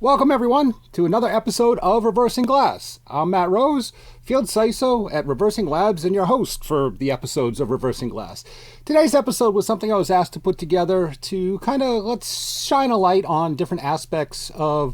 Welcome everyone to another episode of Reversing Glass. I'm Matt Rose, Field CISO at ReversingLabs and your host for the episodes of Reversing Glass. Today's episode was something I was asked to put together to let's shine a light on different aspects of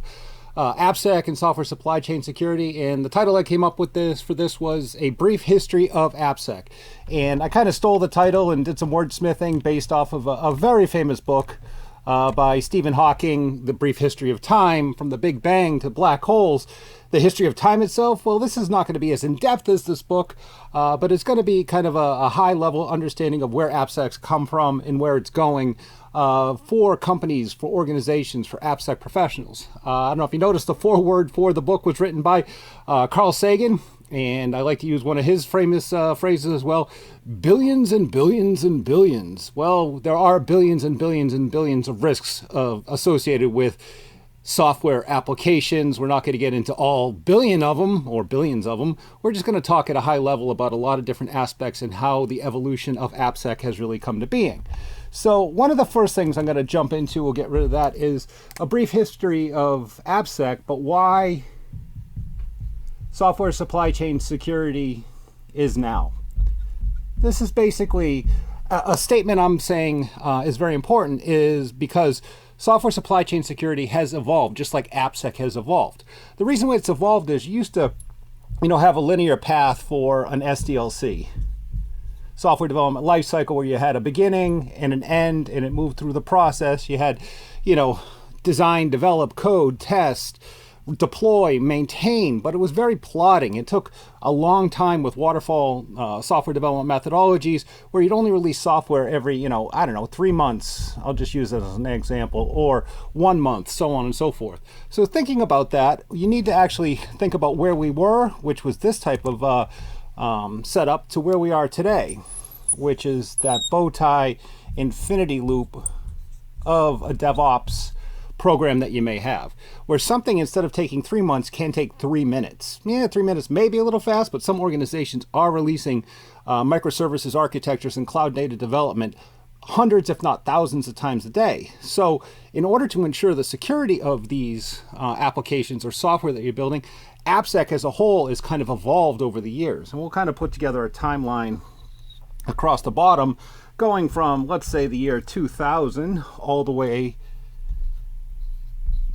AppSec and software supply chain security, and the title I came up with for this was A Brief History of AppSec. And I kind of stole the title and did some wordsmithing based off of a very famous book by Stephen Hawking, The Brief History of Time, From the Big Bang to Black Holes. The history of time itself, well, this is not going to be as in-depth as this book, but it's going to be kind of a high-level understanding of where AppSec's come from and where it's going for companies, for organizations, for AppSec professionals. I don't know if you noticed the foreword for the book was written by Carl Sagan, and I like to use one of his famous phrases as well, billions and billions and billions. Well, there are billions and billions and billions of risks associated with software applications. We're not going to get into all billion of them or billions of them. We're just going to talk at a high level about a lot of different aspects and how the evolution of AppSec has really come to being. So one of the first things I'm going to jump into, we'll get rid of that, is a brief history of AppSec, but why software supply chain security is now. This is basically a statement I'm saying is very important, is because software supply chain security has evolved just like AppSec has evolved. The reason why it's evolved is you used to have a linear path for an SDLC, software development lifecycle, where you had a beginning and an end and it moved through the process. You had design, develop, code, test, deploy, maintain, but it was very plodding. It took a long time with waterfall software development methodologies where you'd only release software every 3 months, I'll just use it as an example, or 1 month, so on and so forth. So thinking about that, you need to actually think about where we were, which was this type of setup, to where we are today, which is that bow tie infinity loop of a DevOps program that you may have, where something, instead of taking 3 months, can take 3 minutes. 3 minutes may be a little fast, but some organizations are releasing microservices architectures and cloud native development hundreds, if not thousands of times a day. So in order to ensure the security of these applications or software that you're building, AppSec as a whole is kind of evolved over the years. And we'll kind of put together a timeline across the bottom, going from, let's say, the year 2000 all the way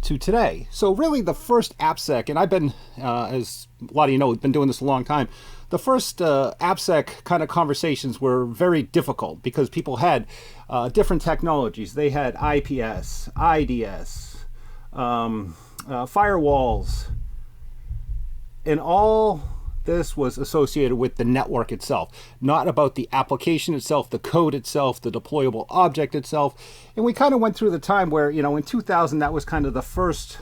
to today. So really the first AppSec, and I've been, as a lot of you know, been doing this a long time, the first AppSec kind of conversations were very difficult because people had different technologies. They had IPS, IDS, firewalls, and all this was associated with the network itself, not about the application itself, the code itself, the deployable object itself. And we kind of went through the time where, in 2000, that was kind of the first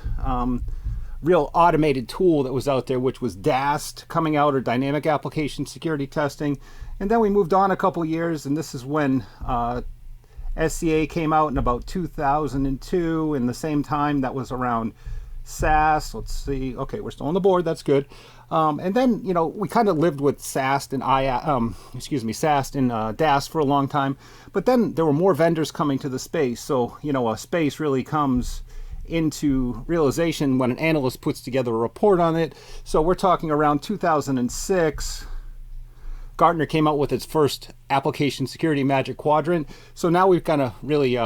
real automated tool that was out there, which was DAST coming out, or Dynamic Application Security Testing. And then we moved on a couple years, and this is when SCA came out in about 2002. In the same time, that was around SAST. Let's see. Okay, we're still on the board. That's good. And then, we kind of lived with SAST and SAST and DAST for a long time. But then there were more vendors coming to the space. So, a space really comes into realization when an analyst puts together a report on it. So we're talking around 2006. Gartner came out with its first application security magic quadrant. So now we've kind of really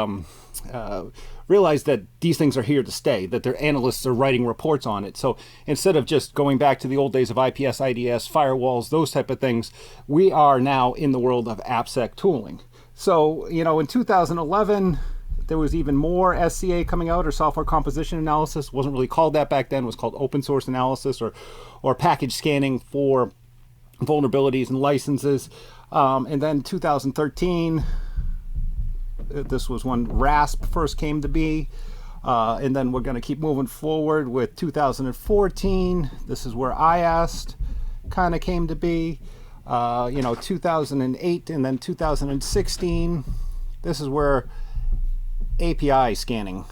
realize that these things are here to stay, that their analysts are writing reports on it. So instead of just going back to the old days of IPS, IDS, firewalls, those type of things, we are now in the world of AppSec tooling. So, in 2011, there was even more SCA coming out, or software composition analysis. It wasn't really called that back then. It was called open source analysis or package scanning for vulnerabilities and licenses. And then 2013, this was when RASP first came to be, and then we're going to keep moving forward with 2014. This is where IAST kind of came to be. 2008, and then 2016. This is where API scanning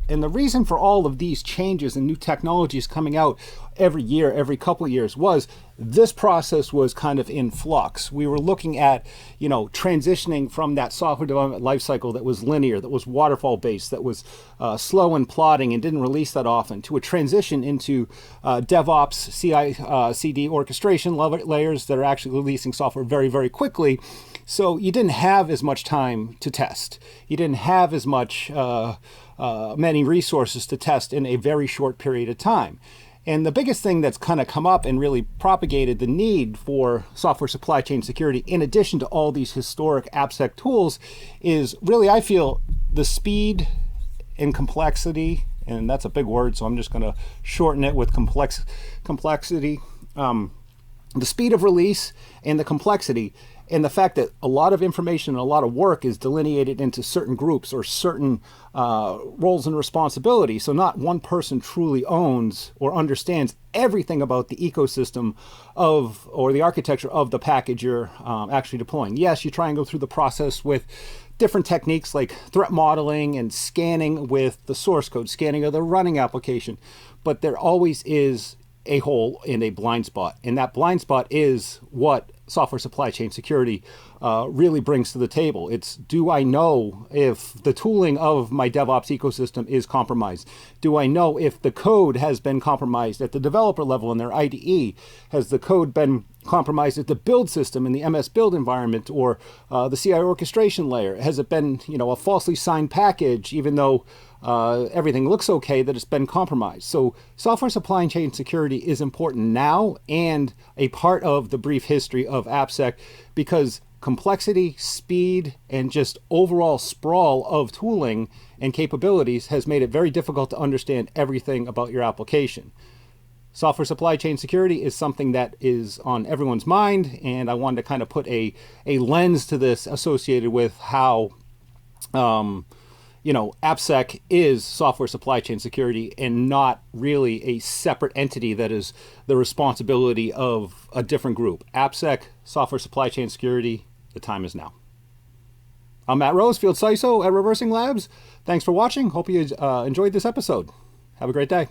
And the reason for all of these changes and new technologies coming out every year, every couple of years, was this process was kind of in flux. We were looking at, transitioning from that software development lifecycle that was linear, that was waterfall based, that was slow and plodding and didn't release that often, to a transition into DevOps, CI/CD orchestration layers that are actually releasing software very, very quickly. So you didn't have as much time to test. You didn't have as much many resources to test in a very short period of time. And the biggest thing that's kind of come up and really propagated the need for software supply chain security, in addition to all these historic AppSec tools, is really, I feel, the speed and complexity, and that's a big word, so I'm just going to shorten it with complexity. The speed of release and the complexity, and the fact that a lot of information and a lot of work is delineated into certain groups or certain roles and responsibilities. So not one person truly owns or understands everything about the ecosystem of, or the architecture of the package you're actually deploying. Yes, you try and go through the process with different techniques like threat modeling and scanning with the source code, scanning of the running application, but there always is a hole in a blind spot. And that blind spot is what software supply chain security really brings to the table. It's, do I know if the tooling of my DevOps ecosystem is compromised? Do I know if the code has been compromised at the developer level in their IDE? Has the code been compromised at the build system in the MS build environment, or the CI orchestration layer? Has it been, a falsely signed package, even though everything looks okay, that it's been compromised? So software supply chain security is important now and a part of the brief history of AppSec, because complexity, speed, and just overall sprawl of tooling and capabilities has made it very difficult to understand everything about your application. Software supply chain security is something that is on everyone's mind, and I wanted to kind of put a lens to this associated with how AppSec is software supply chain security and not really a separate entity that is the responsibility of a different group. AppSec, software supply chain security, the time is now. I'm Matt Rose, Field CISO at ReversingLabs. Thanks for watching. Hope you enjoyed this episode. Have a great day.